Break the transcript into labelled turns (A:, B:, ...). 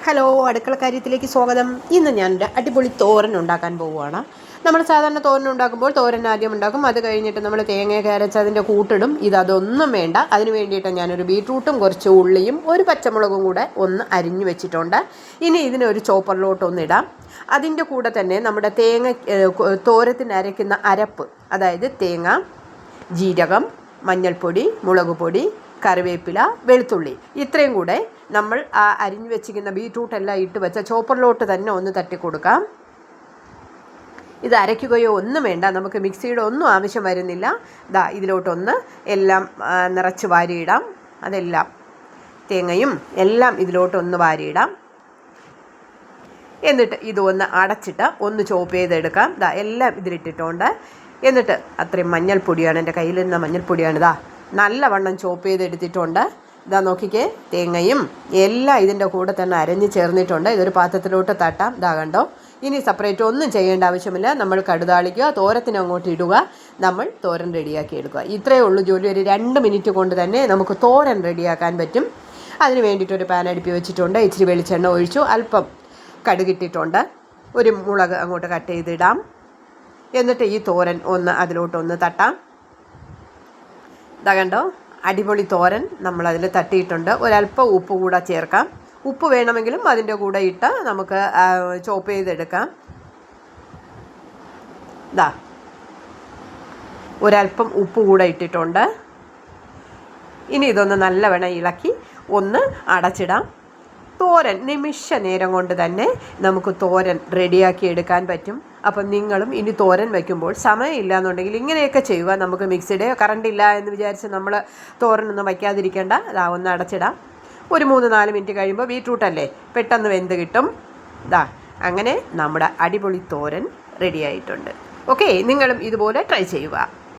A: Hello, അടുക്കള കാര്യത്തിലേക്ക് സ്വാഗതം. ഇന്ന് ഞാനൊരു അടിപൊളി തോരൻ ഉണ്ടാക്കാൻ പോവുകയാണ്. നമ്മൾ സാധാരണ തോരൻ ഉണ്ടാക്കുമ്പോൾ തോരൻ ആദ്യം ഉണ്ടാക്കും. അത് കഴിഞ്ഞിട്ട് നമ്മൾ തേങ്ങയൊക്കെ അരച്ച് അതിൻ്റെ കൂട്ടിടും. അതൊന്നും വേണ്ട. അതിന് വേണ്ടിയിട്ട് ഞാനൊരു ബീട്രൂട്ടും കുറച്ച് ഉള്ളിയും ഒരു പച്ചമുളകും കൂടെ ഒന്ന് അരിഞ്ഞു വെച്ചിട്ടുണ്ട്. ഇനി ഇതിനൊരു ചോപ്പറിലോട്ടൊന്നിടാം. അതിൻ്റെ കൂടെ തന്നെ നമ്മുടെ തോരത്തിന് അരയ്ക്കുന്ന അരപ്പ്, അതായത് തേങ്ങ, ജീരകം, മഞ്ഞൾപ്പൊടി, മുളക് പൊടി, കറിവേപ്പില, വെളുത്തുള്ളി, ഇത്രയും കൂടെ നമ്മൾ ആ അരിഞ്ഞു വെച്ചിരിക്കുന്ന ബീട്രൂട്ടെല്ലാം ഇട്ട് വെച്ച ചോപ്പറിലോട്ട് തന്നെ ഒന്ന് തട്ടിക്കൊടുക്കാം. ഇത് അരയ്ക്കുകയോ ഒന്നും വേണ്ട, നമുക്ക് മിക്സിയുടെ ഒന്നും ആവശ്യം വരുന്നില്ല. ഇതിലോട്ടൊന്ന് എല്ലാം നിറച്ച് വാരിയിടാം. അതെല്ലാം തേങ്ങയും എല്ലാം ഇതിലോട്ടൊന്ന് വാരിയിടാം. എന്നിട്ട് ഇതൊന്ന് അടച്ചിട്ട് ഒന്ന് ചോപ്പ് ചെയ്തെടുക്കാം. എല്ലാം ഇതിലിട്ടിട്ടുണ്ട്. എന്നിട്ട് അത്രയും മഞ്ഞൾപ്പൊടിയാണ്, എൻ്റെ കയ്യിലിരുന്ന മഞ്ഞൾപ്പൊടിയാണ്. നല്ലവണ്ണം ചോപ്പ് ചെയ്തെടുത്തിട്ടുണ്ട്. നോക്കിക്കേ, തേങ്ങയും എല്ലാം ഇതിൻ്റെ കൂടെ തന്നെ അരഞ്ഞ് ചേർന്നിട്ടുണ്ട്. ഇതൊരു പാത്രത്തിലോട്ട് തട്ടാം. കണ്ടോ. ഇനി സെപ്പറേറ്റ് ഒന്നും ചെയ്യേണ്ട ആവശ്യമില്ല. നമ്മൾ കടുതാളിക്കുക, തോരത്തിന് അങ്ങോട്ട് ഇടുക, നമ്മൾ തോരൻ റെഡിയാക്കി എടുക്കുക. ഇത്രയേ ഉള്ളൂ ജോലി. ഒരു 2 മിനിറ്റ് കൊണ്ട് തന്നെ നമുക്ക് തോരൻ റെഡിയാക്കാൻ പറ്റും. അതിന് വേണ്ടിയിട്ടൊരു പാൻ അടുപ്പി വെച്ചിട്ടുണ്ട്. ഇച്ചിരി വെളിച്ചെണ്ണ ഒഴിച്ചു, അല്പം കടുകിട്ടിട്ടുണ്ട്. ഒരു മുളക് അങ്ങോട്ട് കട്ട് ചെയ്തിടാം. എന്നിട്ട് ഈ തോരൻ അതിലോട്ടൊന്ന് തട്ടാം. കണ്ടോ, അടിപൊളി തോരൻ നമ്മളതിൽ തട്ടിയിട്ടുണ്ട്. ഒരല്പം ഉപ്പ് കൂടെ ചേർക്കാം. ഉപ്പ് വേണമെങ്കിലും അതിൻ്റെ കൂടെ ഇട്ട് നമുക്ക് ചോപ്പ് ചെയ്തെടുക്കാം. ഒരല്പം ഉപ്പ് കൂടെ ഇട്ടിട്ടുണ്ട്. ഇനി ഇതൊന്ന് നല്ലവണ്ണം ഇളക്കി ഒന്ന് അടച്ചിടാം. തോരൻ നിമിഷ നേരം കൊണ്ട് തന്നെ നമുക്ക് തോരൻ റെഡിയാക്കി എടുക്കാൻ പറ്റും. അപ്പം നിങ്ങളും ഇനി തോരൻ വയ്ക്കുമ്പോൾ സമയമില്ല എന്നുണ്ടെങ്കിൽ ഇങ്ങനെയൊക്കെ ചെയ്യുക. നമുക്ക് മിക്സിയുടെ കറണ്ട് ഇല്ല എന്ന് വിചാരിച്ച് നമ്മൾ തോരനൊന്നും വയ്ക്കാതിരിക്കേണ്ട. ഒന്ന് അടച്ചിടാം. ഒരു 3-4 മിനിറ്റ് കഴിയുമ്പോൾ ബീട്രൂട്ടല്ലേ, പെട്ടെന്ന് വെന്ത് കിട്ടും. അങ്ങനെ നമ്മുടെ അടിപൊളി തോരൻ റെഡിയായിട്ടുണ്ട്. ഓക്കെ, നിങ്ങളും ഇതുപോലെ ട്രൈ ചെയ്യുക.